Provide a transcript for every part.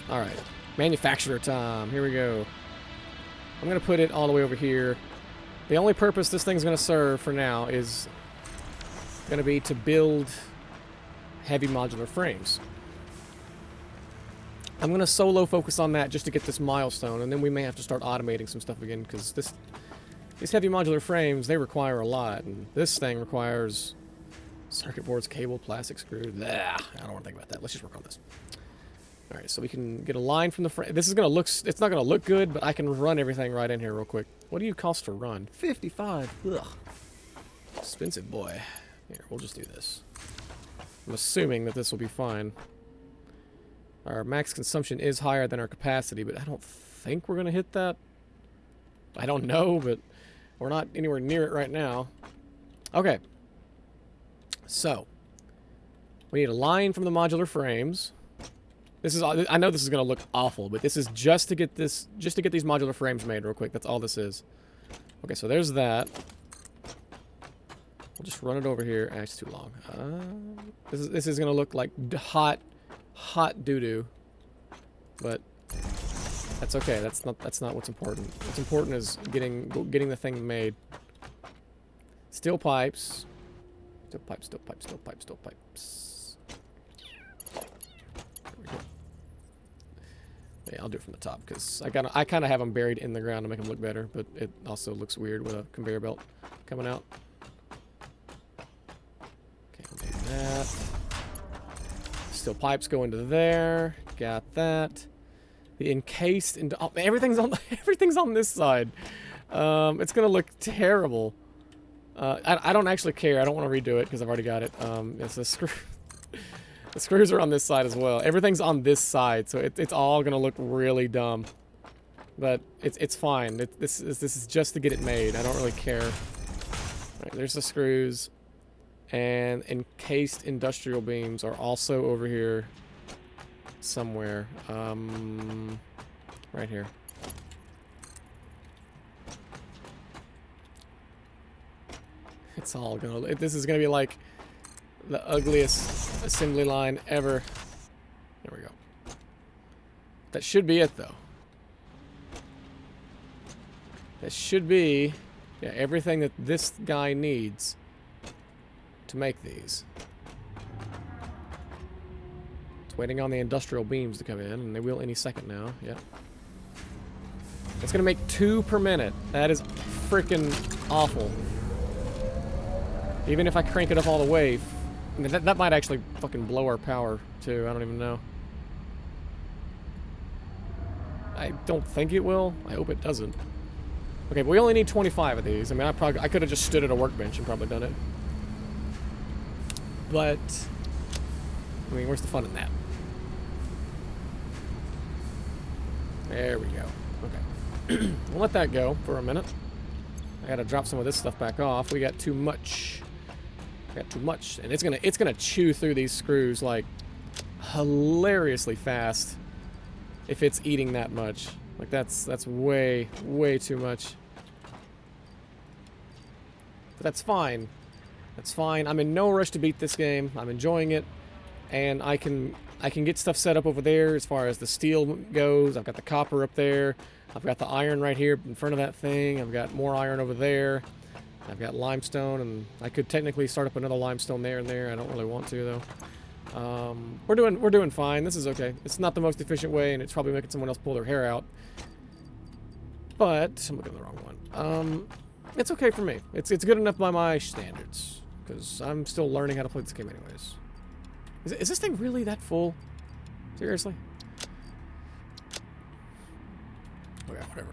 All right. Manufacturer time. Here we go. I'm going to put it all the way over here. The only purpose this thing's going to serve for now is going to be to build heavy modular frames. I'm going to solo focus on that just to get this milestone, and then we may have to start automating some stuff again, because these heavy modular frames, they require a lot, and this thing requires circuit boards, cable, plastic screws. Blah, I don't want to think about that. Let's just work on this. All right, so we can get a line from the frame. This is going to look, it's not going to look good, but I can run everything right in here real quick. What do you cost to run? 55. Ugh. Expensive boy. Here, we'll just do this. I'm assuming that this will be fine. Our max consumption is higher than our capacity, but I don't think we're going to hit that. I don't know, but we're not anywhere near it right now. Okay. So, we need a line from the modular frames. This is, I know this is going to look awful, but this is just to get this, just to get these modular frames made real quick. That's all this is. Okay, so there's that. We'll just run it over here. It's too long. This is going to look like hot doo-doo. But that's okay. That's not what's important. What's important is getting the thing made. Steel pipes. Steel pipes, steel pipes, steel pipes, steel pipes. There we go. Yeah, I'll do it from the top because I kind of have them buried in the ground to make them look better, but it also looks weird with a conveyor belt coming out. Okay, we'll do that. Steel pipes go into there. Got that. The encased into everything's on this side. It's gonna look terrible. I don't actually care. I don't want to redo it because I've already got it. It's a screw. The screws are on this side as well. Everything's on this side, so it's all gonna look really dumb. But it's fine. This is just to get it made. I don't really care. All right, there's the screws, and encased industrial beams are also over here somewhere. Right here. It's all gonna. This is gonna be like the ugliest assembly line ever. There we go. That should be it, though. That should be, yeah, everything that this guy needs to make these. It's waiting on the industrial beams to come in, and they will any second now. Yep. It's gonna make 2 per minute. That is freaking awful. Even if I crank it up all the way, I mean, that might actually fucking blow our power, too. I don't even know. I don't think it will. I hope it doesn't. Okay, but we only need 25 of these. I mean, I could have just stood at a workbench and probably done it. But, I mean, where's the fun in that? There we go. Okay. We'll let that go for a minute. I gotta drop some of this stuff back off. We got too much. Got too much, and it's gonna chew through these screws like hilariously fast if it's eating that much. Like that's way too much. But that's fine. That's fine. I'm in no rush to beat this game. I'm enjoying it, and I can get stuff set up over there as far as the steel goes. I've got the copper up there. I've got the iron right here in front of that thing. I've got more iron over there. I've got limestone, and I could technically start up another limestone there and there. I don't really want to, though. We're doing fine. This is okay. It's not the most efficient way, and it's probably making someone else pull their hair out. But I'm looking at the wrong one. It's okay for me. It's good enough by my standards, because I'm still learning how to play this game, anyways. Is this thing really that full? Seriously? Okay, whatever.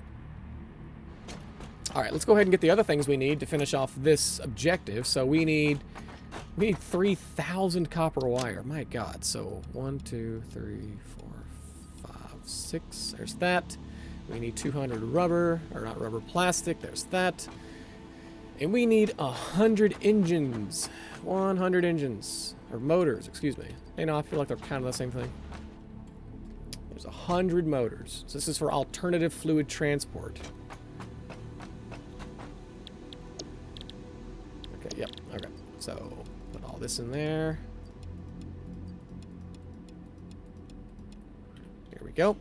Alright, let's go ahead and get the other things we need to finish off this objective. So we need 3,000 copper wire. My god. So 1, 2, 3, 4, 5, 6. There's that. We need 200 rubber, or not rubber, plastic. There's that. And we need 100 engines. 100 engines. Or motors, excuse me. You know, I feel like they're kind of the same thing. There's 100 motors. So this is for alternative fluid transport. Okay, yep, okay. So, put all this in there. Here There we go.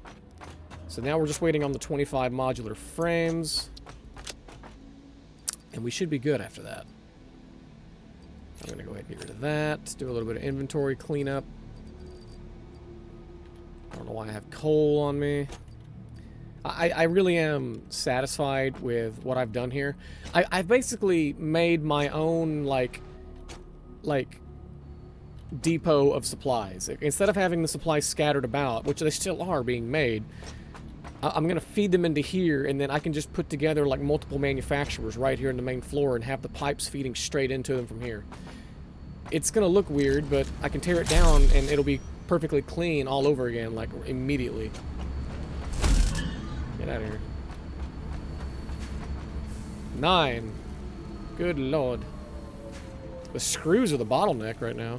So now we're just waiting on the 25 modular frames. And we should be good after that. I'm going to go ahead and get rid of that. Do a little bit of inventory cleanup. I don't know why I have coal on me. I really am satisfied with what I've done here. I've basically made my own, like depot of supplies. Instead of having the supplies scattered about, which they still are being made, I'm going to feed them into here, and then I can just put together, like, multiple manufacturers right here in the main floor and have the pipes feeding straight into them from here. It's going to look weird, but I can tear it down, and it'll be perfectly clean all over again, like, immediately. Get out of here. 9. Good lord. The screws are the bottleneck right now.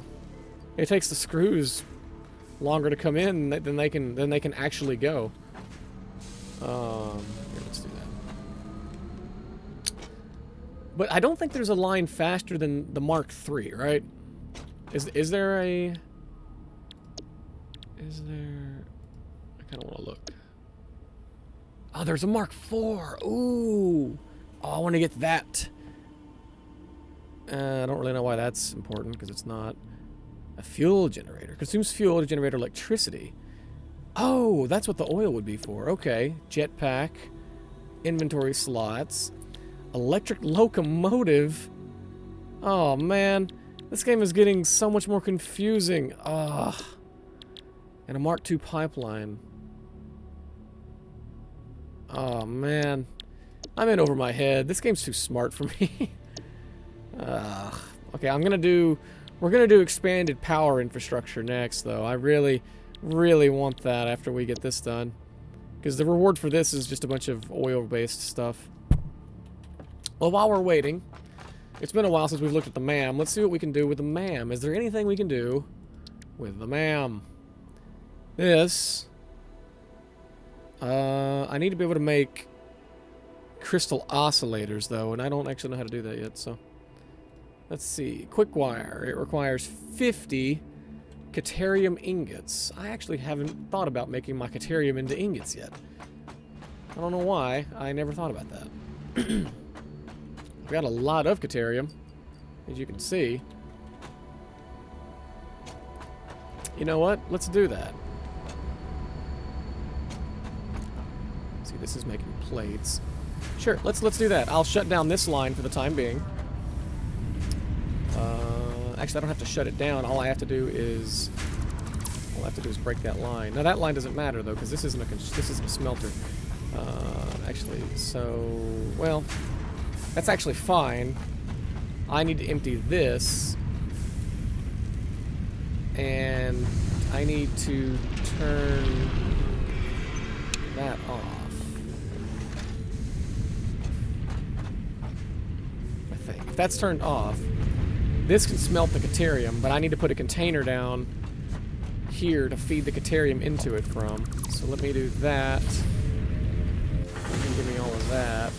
It takes the screws longer to come in than they can actually go. Here, let's do that. But I don't think there's a line faster than the Mark III, right? Is there a... Is there... I kind of want to look. Oh, there's a Mark IV. Ooh. Oh, I want to get that. I don't really know why that's important, because it's not a fuel generator. Consumes fuel to generate electricity. Oh, that's what the oil would be for. Okay. Jetpack. Inventory slots. Electric locomotive. Oh, man. This game is getting so much more confusing. Ugh. And a Mark II pipeline. Oh, man. I'm in over my head. This game's too smart for me. Okay, we're gonna do expanded power infrastructure next, though. I really, really want that after we get this done. Because the reward for this is just a bunch of oil-based stuff. Well, while we're waiting, it's been a while since we've looked at the MAM. Let's see what we can do with the MAM. Is there anything we can do with the MAM? This... I need to be able to make crystal oscillators, though, and I don't actually know how to do that yet, so... Let's see. Quick wire. It requires 50 Caterium ingots. I actually haven't thought about making my Caterium into ingots yet. I don't know why. I never thought about that. I've got a lot of Caterium, as you can see. You know what? Let's do that. See, this is making plates. Sure, let's do that. I'll shut down this line for the time being. Actually, I don't have to shut it down. All I have to do is break that line. Now that line doesn't matter though, because this isn't a smelter. Actually, so well, that's actually fine. I need to empty this, and I need to turn that off. I think if that's turned off. This can smelt the Caterium, but I need to put a container down here to feed the Caterium into it from. So let me do that. You can give me all of that.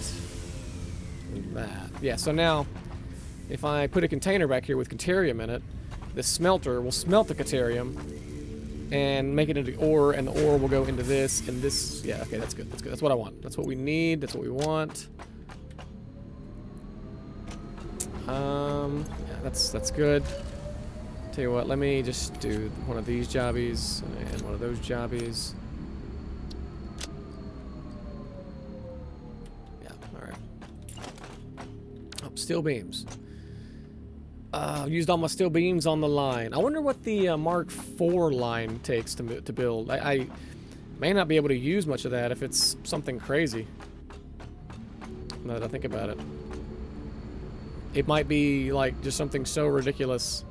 And that. Yeah, so now, if I put a container back here with Caterium in it, this smelter will smelt the Caterium and make it into ore, and the ore will go into this, and this... Yeah, okay, that's good. That's good. That's what I want. That's what we need. That's what we want. Yeah, that's good. Tell you what, let me just do one of these jobbies and one of those jobbies. Yeah, alright. Oh, steel beams. Used all my steel beams on the line. I wonder what the Mark IV line takes to build. I may not be able to use much of that if it's something crazy. Now that I think about it. It might be, like, just something so ridiculous.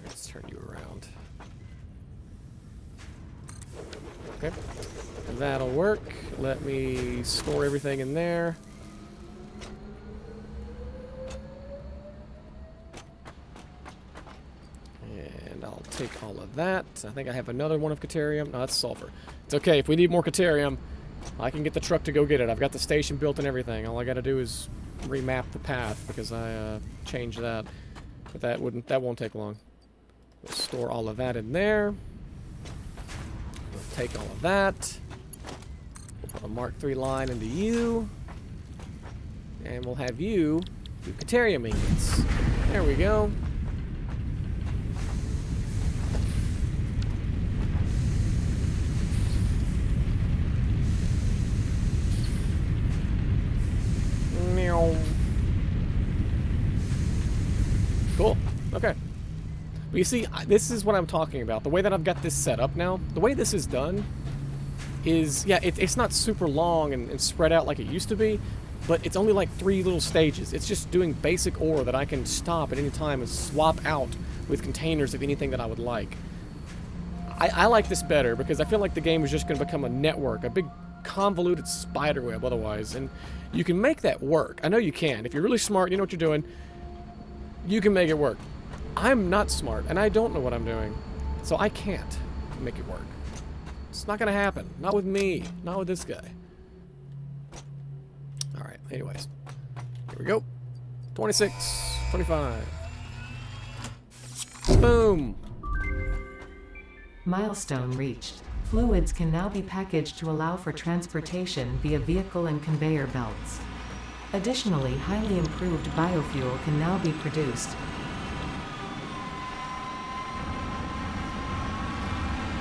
Let's turn you around. Okay. That'll work. Let me store everything in there. And I'll take all of that. I think I have another one of Caterium. No, that's sulfur. It's okay. If we need more Caterium, I can get the truck to go get it. I've got the station built and everything. All I gotta do is remap the path because I changed that. But that won't take long. We'll store all of that in there. take all of that. We'll put a Mark III line into you. And we'll have you do Kateria maintenance. There we go. Cool. Okay. But you see, this is what I'm talking about. The way that I've got this set up now, the way this is done is, yeah, it's not super long and spread out like it used to be, but it's only like 3 little stages. It's just doing basic ore that I can stop at any time and swap out with containers of anything that I would like. I like this better because I feel like the game is just going to become a network, a big convoluted spider web otherwise, and you can make that work. I know you can. If you're really smart, you know what you're doing, you can make it work. I'm not smart, and I don't know what I'm doing, so I can't make it work. It's not going to happen. Not with me. Not with this guy. Alright, anyways. Here we go. 26, 25. Boom! Milestone reached. Fluids can now be packaged to allow for transportation via vehicle and conveyor belts. Additionally, highly improved biofuel can now be produced.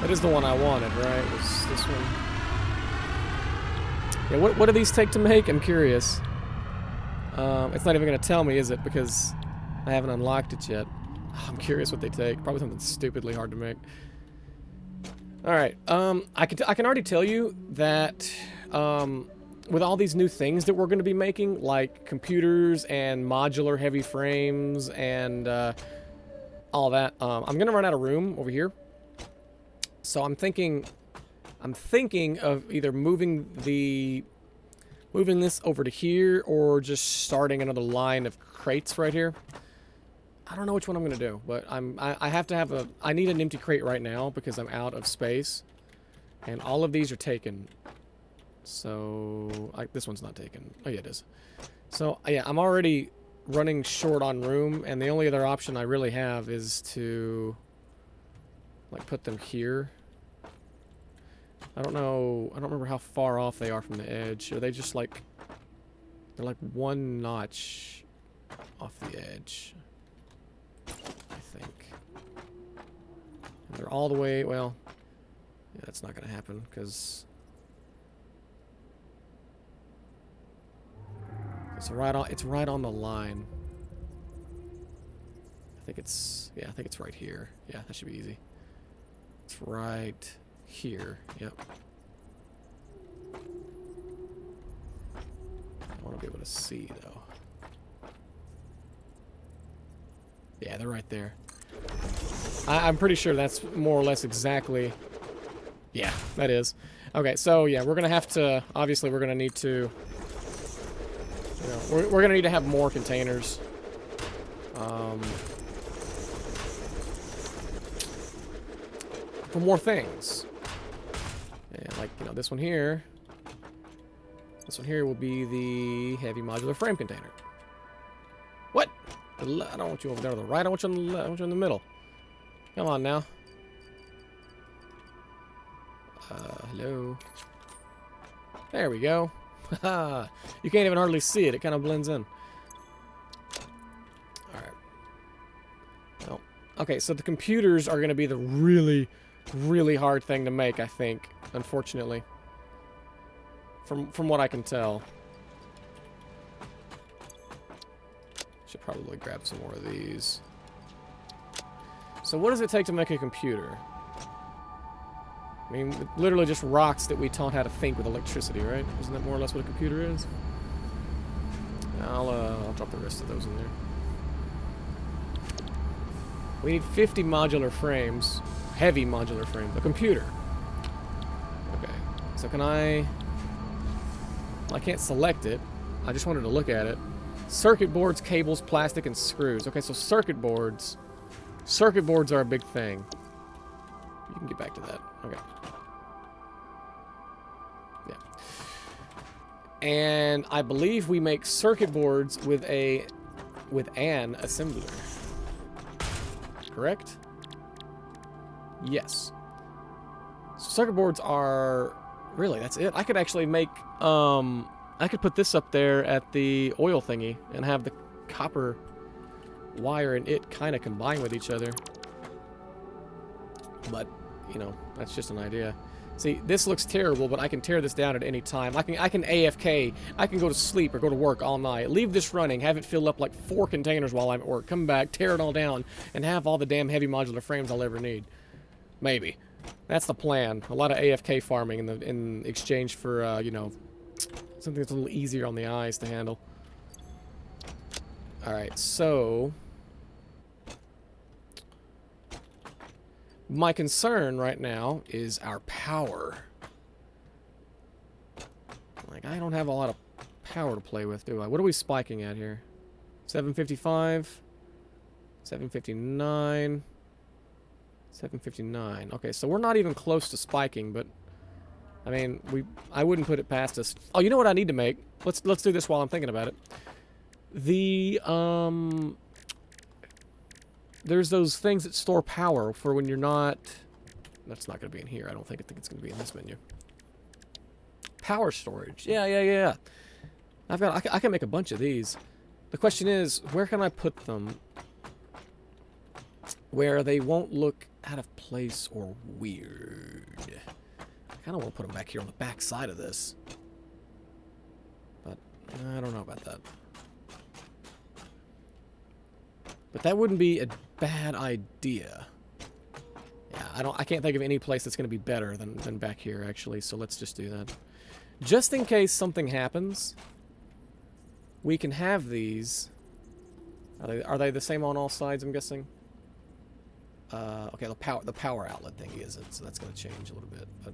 That is the one I wanted, right? Was this one? Yeah, what do these take to make? I'm curious. It's not even going to tell me, is it? Because I haven't unlocked it yet. I'm curious what they take. Probably something stupidly hard to make. Alright, I can already tell you that with all these new things that we're going to be making, like computers and modular heavy frames and all that, I'm going to run out of room over here. So I'm thinking of either moving this over to here or just starting another line of crates right here. I don't know which one I'm gonna do, but I have to have I need an empty crate right now because I'm out of space, and all of these are taken. So this one's not taken. Oh yeah, it is. So yeah, I'm already running short on room, and the only other option I really have is to like put them here. I don't know. I don't remember how far off they are from the edge. Are they just like they're like 1 notch off the edge? I think. And they're all the way, well, yeah, that's not going to happen because it's right on the line. I think it's right here. Yeah, that should be easy. It's right here. Yep. I want to be able to see though. Yeah, they're right there. I'm pretty sure that's more or less exactly... Yeah, that is. Okay, so yeah, we're going to have to... Obviously, we're going to need to... You know, we're going to need to have more containers. For more things. And like, you know, this one here... This one here will be the heavy modular frame container. What? I don't want you over there to the right. I want you on the left. I want you in the middle. Come on now. Hello. There we go. Haha. You can't even hardly see it. It kind of blends in. Alright. Well, okay, so the computers are going to be the really, really hard thing to make, I think. Unfortunately. From what I can tell. Should probably grab some more of these. So what does it take to make a computer? I mean, literally just rocks that we taught how to think with electricity, right? Isn't that more or less what a computer is? I'll drop the rest of those in there. We need 50 modular frames. Heavy modular frames. A computer. Okay. So can I can't select it. I just wanted to look at it. Circuit boards, cables, plastic, and screws. Okay, so circuit boards. Circuit boards are a big thing. You can get back to that. Okay. Yeah. And I believe we make circuit boards with an assembler. Correct? Yes. circuit boards are... Really, that's it? I could actually make... I could put this up there at the oil thingy and have the copper wire and it kind of combine with each other. But, you know, that's just an idea. See, this looks terrible, but I can tear this down at any time. I can AFK. I can go to sleep or go to work all night. Leave this running, have it fill up like 4 containers while I'm at work. Come back, tear it all down, and have all the damn heavy modular frames I'll ever need. Maybe. That's the plan. A lot of AFK farming in exchange for, you know, something that's a little easier on the eyes to handle. Alright, so... my concern right now is our power. Like, I don't have a lot of power to play with, do I? What are we spiking at here? 755? 759? 759. Okay, so we're not even close to spiking, but... I mean, I wouldn't put it past us. Oh, you know what I need to make? Let's do this while I'm thinking about it. There's those things that store power for when you're not... That's not going to be in here. I think it's going to be in this menu. Power storage. Yeah. I can make a bunch of these. The question is, where can I put them where they won't look out of place or weird? I kind of want to put them back here on the back side of this. But I don't know about that. But that wouldn't be a bad idea. Yeah, I can't think of any place that's going to be better than back here, actually, so let's just do that. Just in case something happens, we can have these. Are they the same on all sides, I'm guessing? Okay, the power outlet thingy isn't, so that's going to change a little bit, but...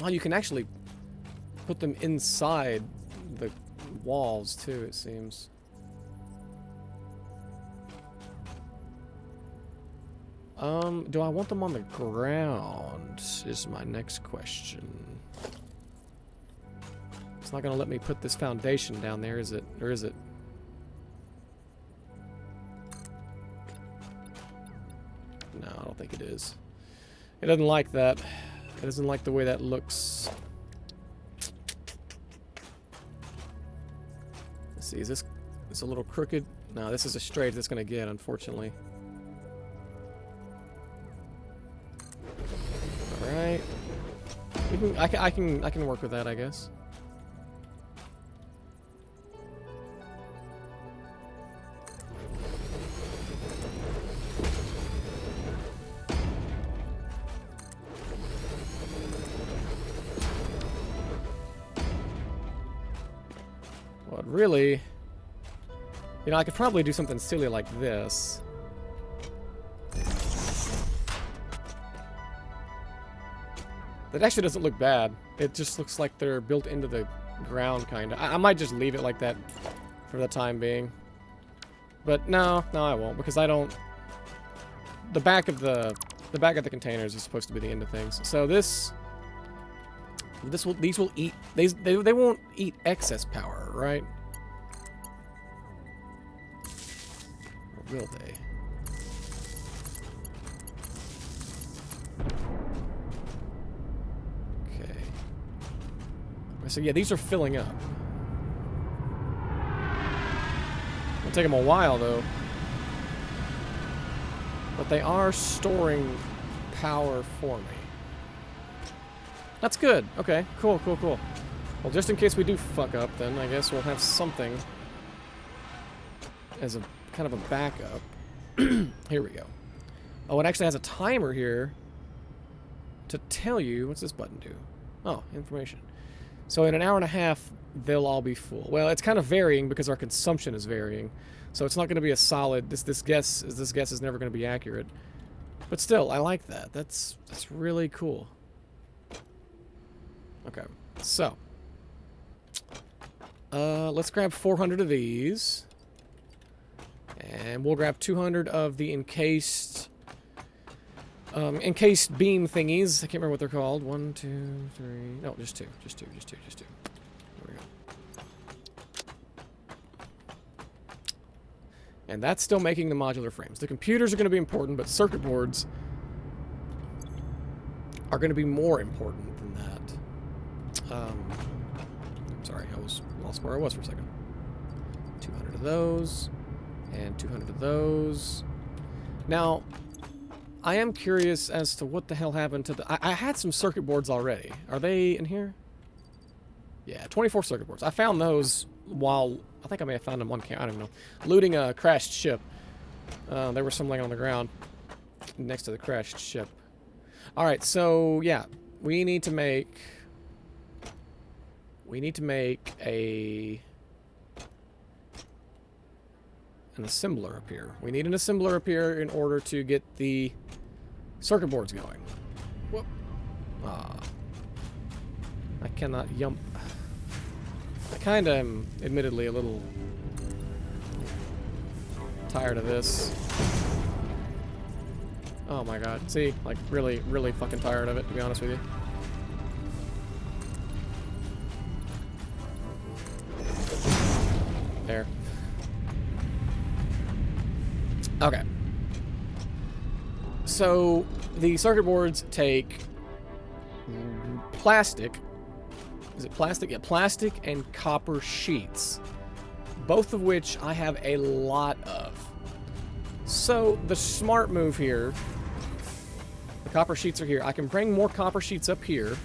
Oh, you can actually put them inside the walls, too, it seems. Do I want them on the ground, is my next question. It's not going to let me put this foundation down there, is it? Or is it? No, I don't think it is. It doesn't like that. It doesn't like the way that looks. Let's see, is this a little crooked? No, this is as straight as it's going to get, unfortunately. Alright. I can work with that, I guess. But really, you know, I could probably do something silly like this. That actually doesn't look bad. It just looks like they're built into the ground, kind of. I might just leave it like that for the time being. But no, I won't, because I don't... The back of the containers is supposed to be the end of things. So these will eat... They won't eat excess power, right? Or will they? So yeah, these are filling up. It'll take them a while, though. But they are storing power for me. That's good. Okay, cool. Well, just in case we do fuck up, then I guess we'll have something as a kind of a backup. Here we go. Oh, it actually has a timer here to tell you... What's this button do? Oh, information. So in an hour and a half, they'll all be full. Well, it's kind of varying because our consumption is varying. So it's not going to be a solid... This guess is never going to be accurate. But still, I like that. That's really cool. Okay, so... let's grab 400 of these. And we'll grab 200 of the encased beam thingies. I can't remember what they're called. 1, 2, 3... No, just two. There we go. And that's still making the modular frames. The computers are going to be important, but circuit boards are going to be more important than that. I'm sorry, I was lost where I was for a second. 200 of those, and 200 of those. Now, I am curious as to what the hell happened to the... I had some circuit boards already. Are they in here? Yeah, 24 circuit boards. I found those while... I think I may have found them on camera. I don't know. Looting a crashed ship. There was some laying on the ground next to the crashed ship. Alright, so, yeah. We need to make an assembler up here. We need an assembler up here in order to get the circuit boards going. Whoop. Ah. I cannot yump. I kind of am, admittedly, a little tired of this. Oh my god. See? Like, really, really fucking tired of it, to be honest with you. There. Okay. So, the circuit boards take plastic. Is it plastic? Yeah, plastic and copper sheets. Both of which I have a lot of. So, the smart move here, the copper sheets are here. I can bring more copper sheets up here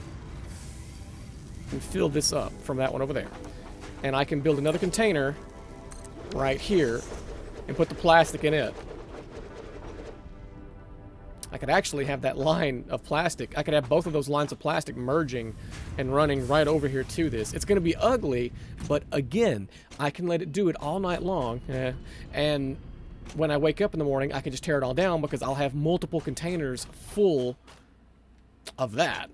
and fill this up from that one over there. And I can build another container right here and put the plastic in it. I could actually have that line of plastic. I could have both of those lines of plastic merging and running right over here to this. It's going to be ugly, but again, I can let it do it all night long. And when I wake up in the morning, I can just tear it all down because I'll have multiple containers full of that.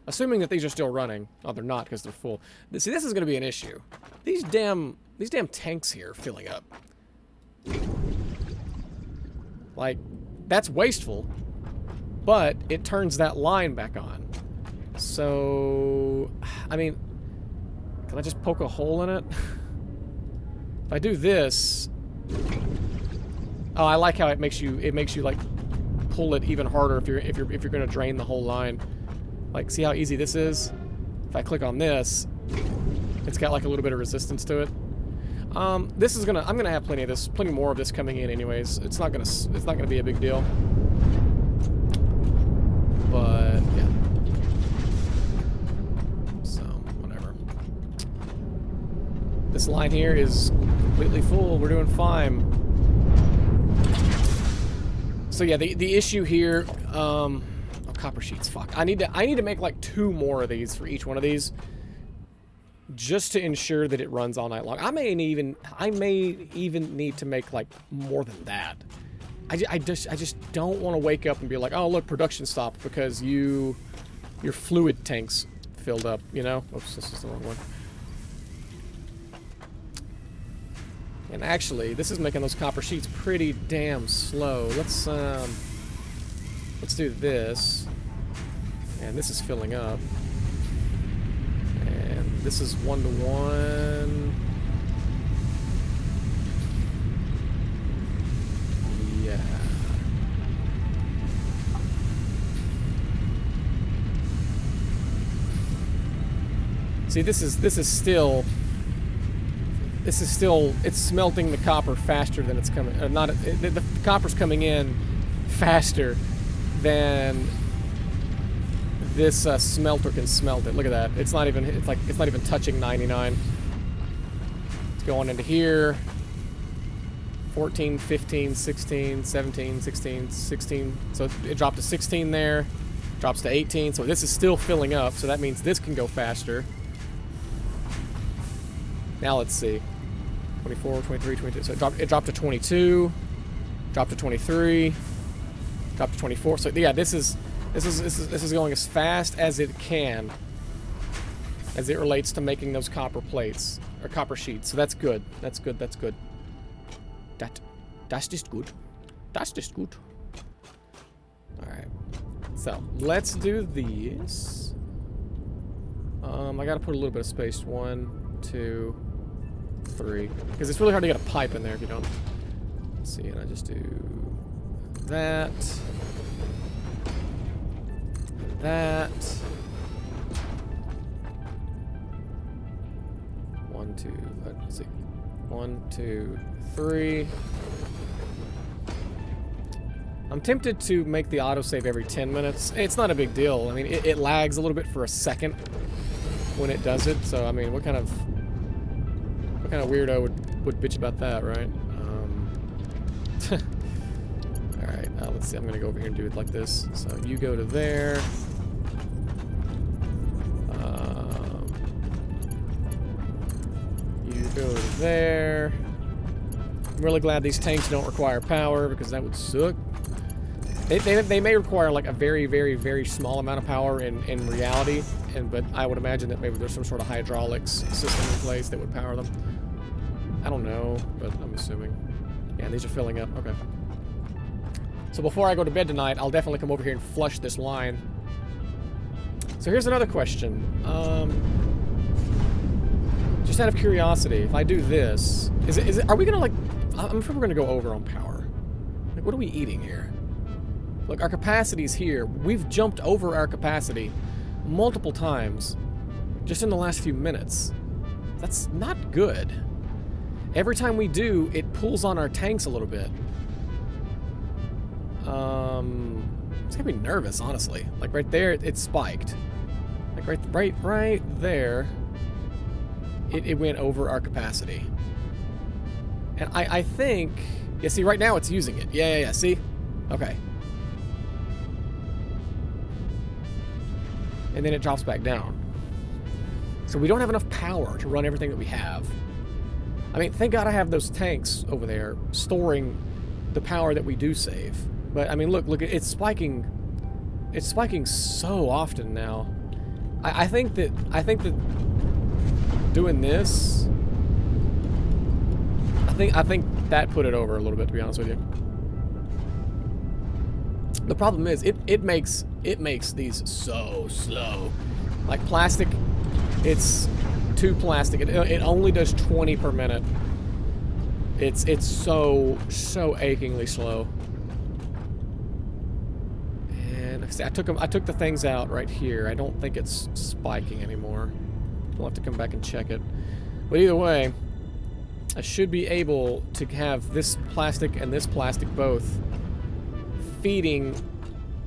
Assuming that these are still running. Oh, they're not because they're full. See, this is going to be an issue. These damn tanks here filling up. Like, that's wasteful, but it turns that line back on. So, I mean, can I just poke a hole in it? If I do this, oh, I like how it makes you like pull it even harder if you're going to drain the whole line. Like, see how easy this is? If I click on this, it's got like a little bit of resistance to it. This is I'm gonna have plenty more of this coming in anyways. It's not gonna be a big deal. But yeah. So, whatever. This line here is completely full. We're doing fine. So yeah, the issue here, oh, copper sheets, fuck. I need to make like 2 more of these for each one of these. Just to ensure that it runs all night long. I may even need to make like more than that. I just don't want to wake up and be like, oh look, production stopped because your fluid tanks filled up, you know? Oops, this is the wrong one. And actually, this is making those copper sheets pretty damn slow. Let's do this. And this is filling up. This is 1-to-1. Yeah. See, this is still it's smelting the copper faster than it's coming. The copper's coming in faster than this smelter can smelt it. Look at that. It's not even touching 99. It's going into here. 14, 15, 16, 17, 16, 16. So it dropped to 16 there. Drops to 18. So this is still filling up. So that means this can go faster. Now let's see. 24, 23, 22. So it dropped to 22. Dropped to 23. Dropped to 24. So yeah, this is going as fast as it can as it relates to making those copper plates or copper sheets. So that's good. That's good. That's good. That's just good. That's just good. All right. So let's do these. I got to put a little bit of space. 1, 2, 3. Because it's really hard to get a pipe in there if you don't. Let's see. And I just do that. that. 1, 2, let's see. 1, 2, 3. I'm tempted to make the autosave every 10 minutes. It's not a big deal. I mean, it lags a little bit for a second when it does it. So, I mean, what kind of weirdo would bitch about that, right? Alright, let's see. I'm going to go over here and do it like this. So, you go to there. You go to there. I'm really glad these tanks don't require power because that would suck. They may require like a very, very, very small amount of power in reality, but I would imagine that maybe there's some sort of hydraulics system in place that would power them. I don't know, but I'm assuming. Yeah, these are filling up. Okay. So before I go to bed tonight, I'll definitely come over here and flush this line. So here's another question. Just out of curiosity, if I do this, are we gonna like? I'm sure we're gonna go over on power. Like, what are we eating here? Look, our capacity's here. We've jumped over our capacity multiple times just in the last few minutes. That's not good. Every time we do, it pulls on our tanks a little bit. It's gonna be nervous, honestly. Like right there, it spiked. Like right there, it went over our capacity. And I think, yeah, see, right now it's using it. Yeah, see? Okay. And then it drops back down. So we don't have enough power to run everything that we have. I mean, thank God I have those tanks over there storing the power that we do save. But I mean, look, it's spiking. It's spiking so often now. I think that doing this, I think that put it over a little bit, to be honest with you. The problem is it makes these so slow. Like plastic, it's too plastic. It only does 20 per minute. It's so achingly slow. And see, I took the things out right here. I don't think it's spiking anymore. We'll have to come back and check it. But either way, I should be able to have this plastic and this plastic both feeding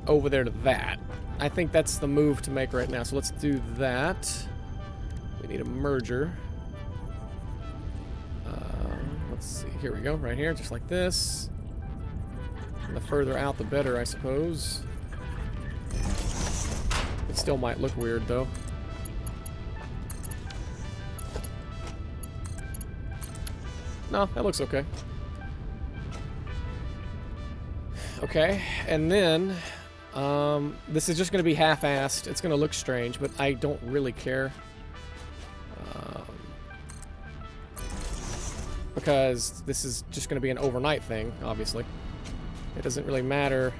over there to that. I think that's the move to make right now. So let's do that. We need a merger. Let's see. Here we go. Right here, just like this. And the further out, the better, I suppose. It still might look weird, though. No, that looks okay. Okay, and then this is just going to be half-assed. It's going to look strange, but I don't really care. Because this is just going to be an overnight thing, obviously. It doesn't really matter.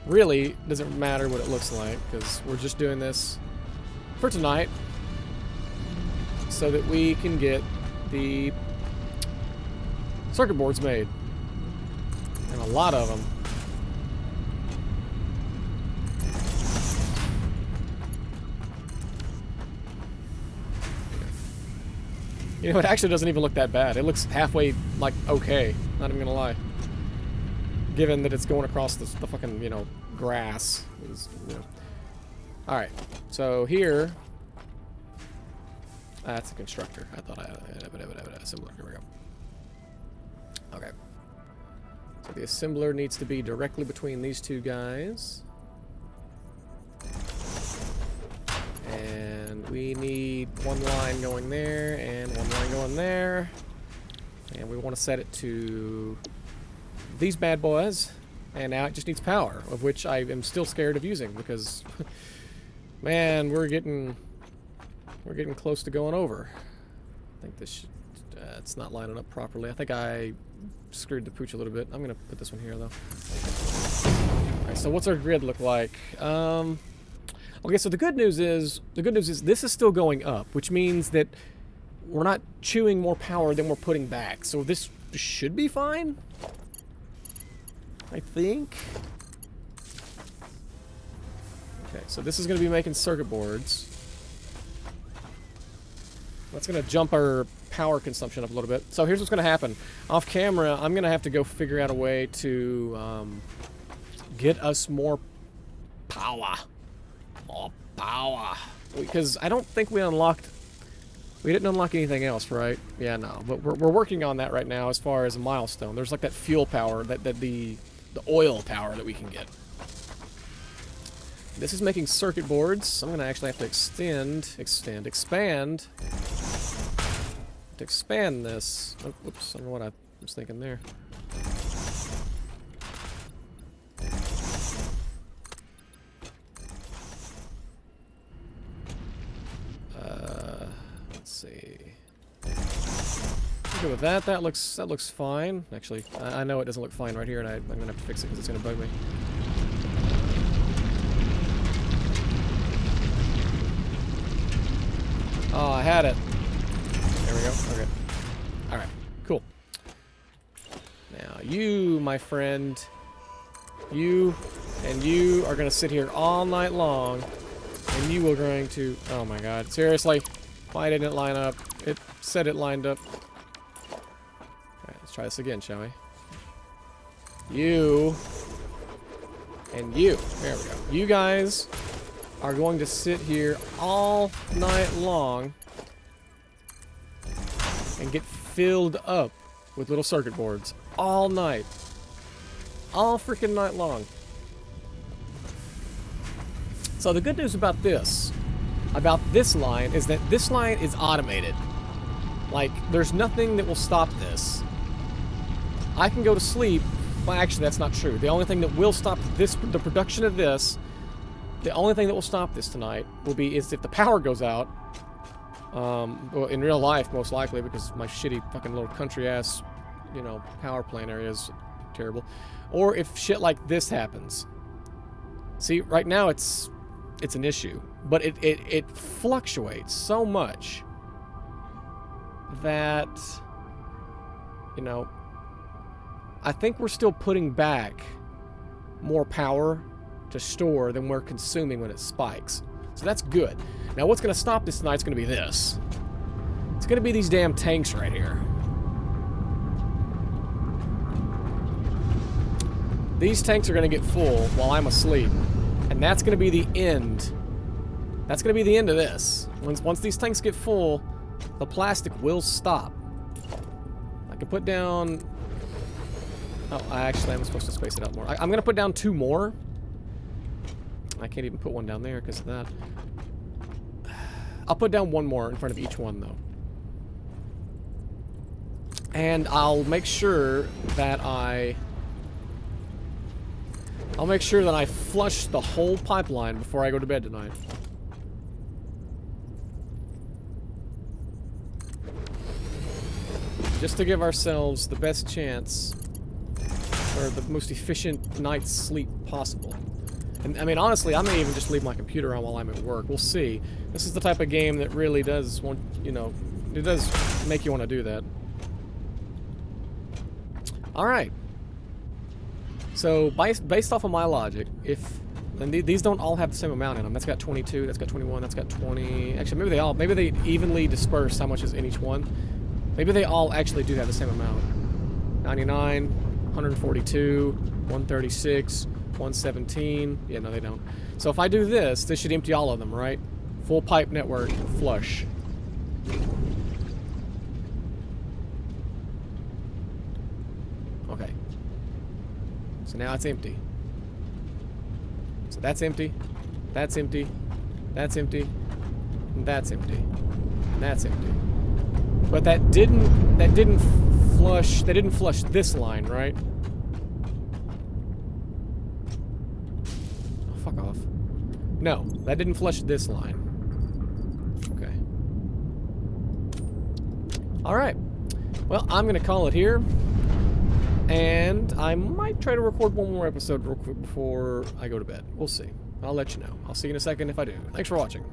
Really, doesn't matter what it looks like, because we're just doing this for tonight so that we can get the circuit boards made. And a lot of them. You know, it actually doesn't even look that bad. It looks halfway, like, okay. Not even gonna lie. Given that it's going across the fucking, you know, grass. You know. Alright. So here... that's a constructor. I thought I had a assembler. Here we go. Okay. So the assembler needs to be directly between these two guys. And we need one line going there and one line going there. And we want to set it to these bad boys. And now it just needs power, of which I am still scared of using because, man, we're getting close to going over. I think this it's not lining up properly. I think I screwed the pooch a little bit. I'm gonna put this one here though. Alright, so what's our grid look like? Okay, so the good news is this is still going up, which means that we're not chewing more power than we're putting back. So this should be fine, I think. Okay, so this is going to be making circuit boards. That's going to jump our power consumption up a little bit. So here's what's going to happen. Off camera, I'm going to have to go figure out a way to get us more power. More power. Because I don't think we didn't unlock anything else, right? Yeah, no. But we're working on that right now as far as a milestone. There's like that fuel power, the oil power that we can get. This is making circuit boards. I'm going to actually have to expand this. Oh, whoops, I don't know what I was thinking there. Let's see. Okay, with that, that looks fine. Actually, I know it doesn't look fine right here, and I'm gonna have to fix it because it's gonna bug me. Oh, I had it. There we go. Okay. Alright. Cool. Now, you, my friend, you and you are going to sit here all night long, and you are going to... Oh my god. Seriously? Why didn't it line up? It said it lined up. Alright, let's try this again, shall we? You and you. There we go. You guys are going to sit here all night long and get filled up with little circuit boards all night. All freaking night long. So the good news about this line, is that this line is automated. Like, there's nothing that will stop this. I can go to sleep. Well, actually, that's not true. The only thing that will stop this, the production of this, the only thing that will stop this tonight is if the power goes out. Well, in real life, most likely, because my shitty fucking little country-ass, you know, power plant area is terrible. Or if shit like this happens. See, right now it's an issue. But it fluctuates so much that, you know, I think we're still putting back more power to store than we're consuming when it spikes. So that's good. Now what's going to stop this tonight is going to be this. It's going to be these damn tanks right here. These tanks are going to get full while I'm asleep. And that's going to be the end. That's going to be the end of this. Once these tanks get full, the plastic will stop. I can put down... Oh, I'm supposed to space it out more. I'm going to put down 2 more. I can't even put one down there because of that. I'll put down 1 more in front of each one, though. And I'll make sure that I flush the whole pipeline before I go to bed tonight. Just to give ourselves the best chance, or the most efficient night's sleep possible. And, I mean, honestly, I may even just leave my computer on while I'm at work. We'll see. This is the type of game that really does want, you know, it does make you want to do that. Alright. So, based off of my logic, and these don't all have the same amount in them. That's got 22, that's got 21, that's got 20. Actually, maybe they evenly disperse how much is in each one. Maybe they all actually do have the same amount. 99, 142, 136, 117. Yeah, no, they don't. So if I do this should empty all of them, right? Full pipe network, flush. Okay. So now it's empty. So that's empty. That's empty. That's empty. And that's empty. And that's empty. But that didn't flush this line, right? Oh, fuck off. No, that didn't flush this line. Okay. Alright. Well, I'm gonna call it here. And I might try to record 1 more episode real quick before I go to bed. We'll see. I'll let you know. I'll see you in a second if I do. Thanks for watching.